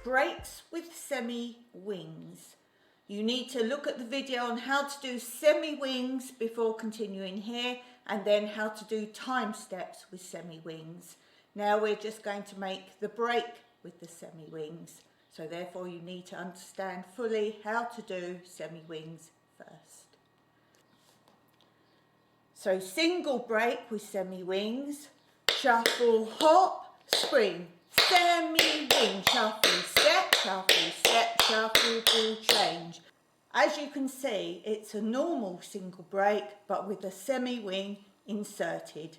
breaks with semi-wings. You need to look at the video on how to do semi-wings before continuing here, and then how to do time steps with semi-wings. Now we're just going to make the break with the semi-wings. So therefore you need to understand fully how to do semi-wings first. So single break with semi-wings, shuffle, hop, spring, semi-wing, shuffle, step, shuffle, ball change. As you can see, it's a normal single break, but with a semi-wing inserted.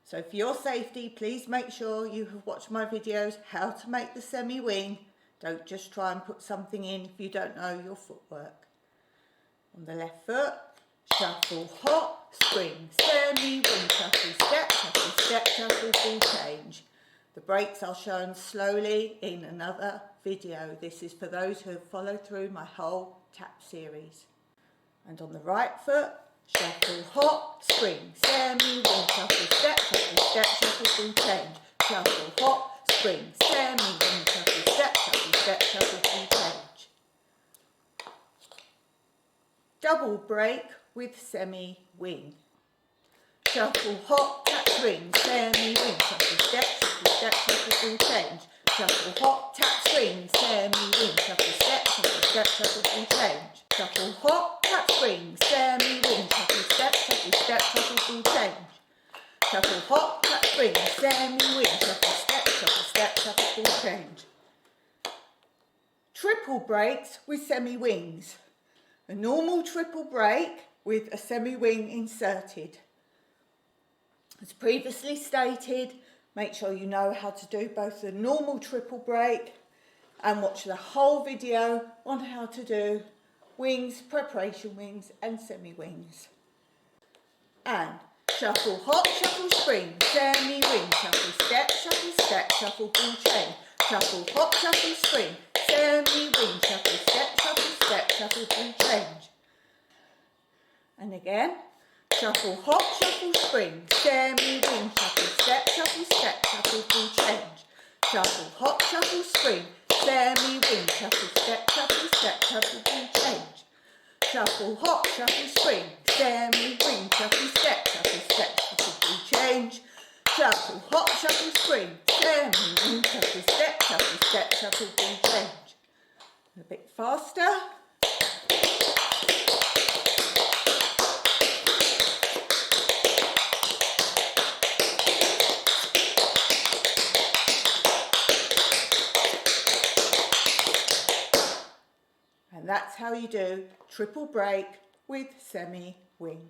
So for your safety, please make sure you have watched my videos how to make the semi-wing. Don't just try and put something in if you don't know your footwork. On the left foot, shuffle, hop, spring, semi-wing, shuffle, step, shuffle, ball change. The breaks are shown slowly in another video. This is for those who have followed through my whole tap series. And on the right foot, shuffle, hop, spring, semi-wing, shuffle, step, shuffle, ball change. Shuffle, hop, spring, semi-wing, shuffle, step, shuffle, ball change. Double break with semi-wing. Shuffle, hop, tap, swing, semi-wing, shuffle, step, shuffle, ball change. Shuffle, hop, tap, swing, semi-wing, shuffle, step, shuffle, ball change. Shuffle, hop, tap, swing, semi-wing, shuffle, step, shuffle, ball change. Shuffle, hop, tap, swing, semi-wing, shuffle, step, shuffle, ball change. Triple breaks with semi-wings. A normal triple break with a semi-wing inserted. As previously stated, make sure you know how to do both the normal triple break and watch the whole video on how to do wings, preparation wings and semi-wings. And shuffle, hop, shuffle, spring, semi-wing, shuffle, step, shuffle, ball change. Shuffle, hop, shuffle, spring, semi-wing, shuffle, step, shuffle, ball change. And again. Shuffle, hop, shuffle, spring, semi-wing, shuffle, step, shuffle, ball change. Shuffle, hop, shuffle, spring, semi-wing, shuffle, step, shuffle, ball change. Shuffle, hop, shuffle, spring, semi-wing, shuffle, step, shuffle, ball change. Shuffle, hop, shuffle, spring, semi-wing, shuffle, step, shuffle, ball change. A bit faster. And that's how you do triple break with semi-wing.